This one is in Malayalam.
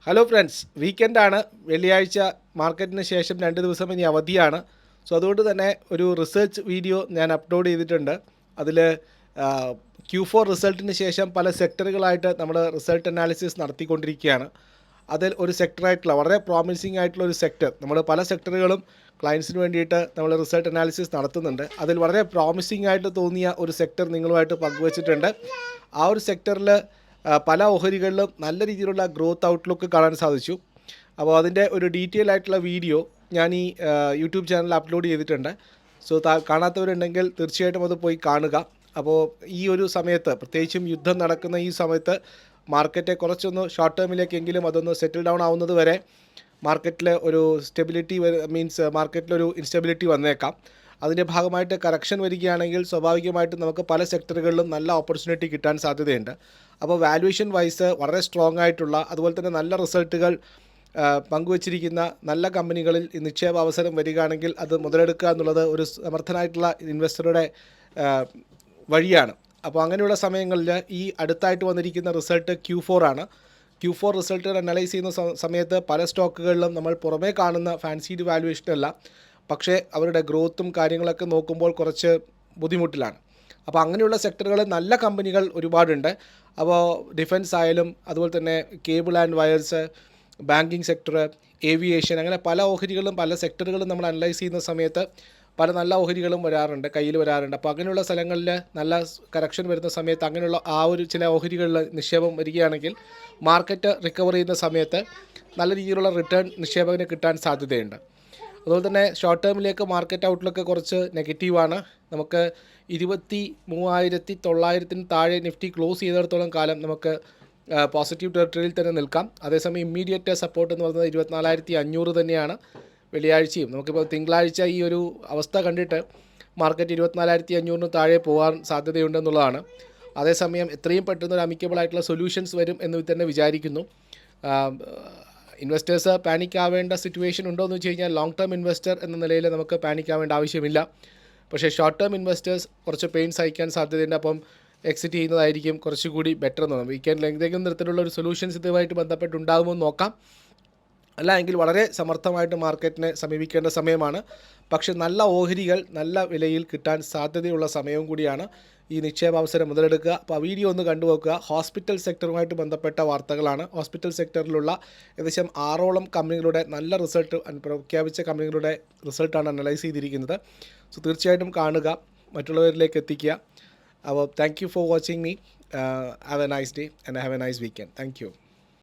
Hello friends, വീക്കെൻഡാണ്. വെള്ളിയാഴ്ച മാർക്കറ്റിന് ശേഷം 2 ദിവസം ഇനി അവധിയാണ്. സോ അതുകൊണ്ട് തന്നെ ഒരു റിസർച്ച് വീഡിയോ ഞാൻ അപ്ലോഡ് ചെയ്തിട്ടുണ്ട്. അതിൽ Q4 റിസൾട്ടിന് ശേഷം പല സെക്ടറുകളായിട്ട് നമ്മൾ റിസൾട്ട് അനാലിസിസ് നടത്തിക്കൊണ്ടിരിക്കുകയാണ്. അതിൽ ഒരു സെക്ടറായിട്ടുള്ള വളരെ പ്രോമിസിംഗ് ആയിട്ടുള്ള ഒരു സെക്ടർ, നമ്മൾ പല സെക്ടറുകളും ക്ലയൻസിന് വേണ്ടിയിട്ട് നമ്മൾ റിസൾട്ട് അനാലിസിസ് നടത്തുന്നുണ്ട്. അതിൽ വളരെ പ്രോമിസിംഗ് ആയിട്ട് തോന്നിയ ഒരു സെക്ടർ നിങ്ങളുമായിട്ട് പങ്കുവച്ചിട്ടുണ്ട്. ആ ഒരു സെക്ടറിൽ പല ഓഹരികളിലും നല്ല രീതിയിലുള്ള ഗ്രോത്ത് ഔട്ട്ലുക്ക് കാണാൻ സാധിച്ചു. അപ്പോൾ അതിൻ്റെ ഒരു ഡീറ്റെയിൽ ആയിട്ടുള്ള വീഡിയോ ഞാൻ ഈ യൂട്യൂബ് ചാനലിൽ അപ്ലോഡ് ചെയ്തിട്ടുണ്ട്. സോ കാണാത്തവരുണ്ടെങ്കിൽ തീർച്ചയായിട്ടും അത് പോയി കാണുക. അപ്പോൾ ഈ ഒരു സമയത്ത്, പ്രത്യേകിച്ചും യുദ്ധം നടക്കുന്ന ഈ സമയത്ത്, മാർക്കറ്റ് കുറച്ചൊന്ന് ഷോർട്ട് ടേമിലേക്കെങ്കിലും അതൊന്ന് സെറ്റിൽ ഡൗൺ ആവുന്നത് വരെ മാർക്കറ്റിൽ ഒരു സ്റ്റെബിലിറ്റി മീൻസ് മാർക്കറ്റിലൊരു ഇൻസ്റ്റെബിലിറ്റി വന്നേക്കാം. അതിൻ്റെ ഭാഗമായിട്ട് കറക്ഷൻ വരികയാണെങ്കിൽ സ്വാഭാവികമായിട്ടും നമുക്ക് പല സെക്ടറുകളിലും നല്ല ഓപ്പർച്യൂണിറ്റി കിട്ടാൻ സാധ്യതയുണ്ട്. അപ്പോൾ വാല്യുവേഷൻ വൈസ് വളരെ സ്ട്രോങ് ആയിട്ടുള്ള, അതുപോലെ തന്നെ നല്ല റിസൾട്ടുകൾ പങ്കുവച്ചിരിക്കുന്ന നല്ല കമ്പനികളിൽ നിക്ഷേപ അവസരം വരികയാണെങ്കിൽ അത് മുതലെടുക്കുക എന്നുള്ളത് ഒരു സമർത്ഥനായിട്ടുള്ള ഇൻവെസ്റ്ററുടെ വഴിയാണ്. അപ്പോൾ അങ്ങനെയുള്ള സമയങ്ങളിൽ ഈ അടുത്തായിട്ട് വന്നിരിക്കുന്ന റിസൾട്ട് Q4 ആണ്. Q4 റിസൾട്ടുകൾ അനലൈസ് ചെയ്യുന്ന സമയത്ത് പല സ്റ്റോക്കുകളിലും നമ്മൾ പുറമേ കാണുന്ന ഫാൻസീഡ് വാല്യുവേഷനല്ല, പക്ഷേ അവരുടെ ഗ്രോത്തും കാര്യങ്ങളൊക്കെ നോക്കുമ്പോൾ കുറച്ച് ബുദ്ധിമുട്ടിലാണ്. അപ്പോൾ അങ്ങനെയുള്ള സെക്ടറുകളിൽ നല്ല കമ്പനികൾ ഒരുപാടുണ്ട്. അപ്പോൾ ഡിഫൻസ് ആയാലും, അതുപോലെ തന്നെ cable and wires, banking sector, aviation, അങ്ങനെ പല ഓഹരികളും പല സെക്ടറുകളും നമ്മൾ അനലൈസ് ചെയ്യുന്ന സമയത്ത് പല നല്ല ഓഹരികളും കയ്യിൽ വരാറുണ്ട്. അപ്പോൾ അങ്ങനെയുള്ള സ്ഥലങ്ങളിൽ നല്ല കറക്ഷൻ വരുന്ന സമയത്ത് അങ്ങനെയുള്ള ആ ഒരു ചില ഓഹരികളിൽ നിക്ഷേപം വരികയാണെങ്കിൽ മാർക്കറ്റ് റിക്കവർ ചെയ്യുന്ന സമയത്ത് നല്ല രീതിയിലുള്ള റിട്ടേൺ നിക്ഷേപകന് കിട്ടാൻ സാധ്യതയുണ്ട്. അതുപോലെ തന്നെ ഷോർട്ട് ടേമിലേക്ക് മാർക്കറ്റ് ഔട്ട്ലുക്ക് കുറച്ച് നെഗറ്റീവാണ്. നമുക്ക് 23,900 താഴെ നിഫ്റ്റി ക്ലോസ് ചെയ്തിടത്തോളം കാലം നമുക്ക് പോസിറ്റീവ് ടെറിട്ടറിയിൽ തന്നെ നിൽക്കാം. അതേസമയം ഇമ്മീഡിയറ്റ് സപ്പോർട്ട് എന്ന് പറയുന്നത് 24,500 തന്നെയാണ്. വെള്ളിയാഴ്ചയും നമുക്കിപ്പോൾ തിങ്കളാഴ്ച ഈ ഒരു അവസ്ഥ കണ്ടിട്ട് മാർക്കറ്റ് 24,500 താഴെ പോകാൻ സാധ്യതയുണ്ടെന്നുള്ളതാണ്. അതേസമയം എത്രയും പെട്ടെന്ന് ഒരു അമിക്കബിൾ ആയിട്ടുള്ള സൊല്യൂഷൻസ് വരും എന്ന് തന്നെ വിചാരിക്കുന്നു. ഇൻവെസ്റ്റേഴ്സ് പാനിക് ആവേണ്ട സിറ്റുവേഷൻ ഉണ്ടോ എന്ന് വെച്ച് കഴിഞ്ഞാൽ ലോങ് ടേം ഇൻവെസ്റ്റർ എന്ന നിലയിൽ നമുക്ക് പാനിക് ആവേണ്ട ആവശ്യമില്ല. പക്ഷേ ഷോർട്ട് ടേം ഇൻവെസ്റ്റേഴ്സ് കുറച്ച് പെയിൻ സഹിക്കാൻ സാധ്യതയുണ്ട്. അപ്പം എക്സിറ്റ് ചെയ്യുന്നതായിരിക്കും കുറച്ചുകൂടി ബെറ്റർ എന്ന് തോന്നുന്നു. വീക്കെൻഡിൽ എന്തെങ്കിലും തരത്തിലുള്ള ഒരു സൊല്യൂഷൻസ് ഇതുമായിട്ട് ബന്ധപ്പെട്ടുണ്ടാകുമോ എന്ന് നോക്കാം. അല്ല എങ്കിൽ വളരെ സമർത്ഥമായിട്ട് മാർക്കറ്റിനെ സമീപിക്കേണ്ട സമയമാണ്. പക്ഷേ നല്ല ഓഹരികൾ നല്ല വിലയിൽ കിട്ടാൻ സാധ്യതയുള്ള സമയവും കൂടിയാണ് ഈ നിക്ഷേപാവസരം മുതലെടുക്കുക. അപ്പോൾ ആ വീഡിയോ ഒന്ന് കണ്ടുനോക്കുക. ഹോസ്പിറ്റൽ സെക്ടറുമായിട്ട് ബന്ധപ്പെട്ട വാർത്തകളാണ്. ഹോസ്പിറ്റൽ സെക്ടറിലുള്ള ഏകദേശം 6ഓളം കമ്പനികളുടെ നല്ല റിസൾട്ട് പ്രഖ്യാപിച്ച കമ്പനികളുടെ റിസൾട്ടാണ് അനലൈസ് ചെയ്തിരിക്കുന്നത്. സോ തീർച്ചയായിട്ടും കാണുക, മറ്റുള്ളവരിലേക്ക് എത്തിക്കുക. അപ്പോൾ thank you for watching me. Have A nice day and have A nice weekend. Thank you.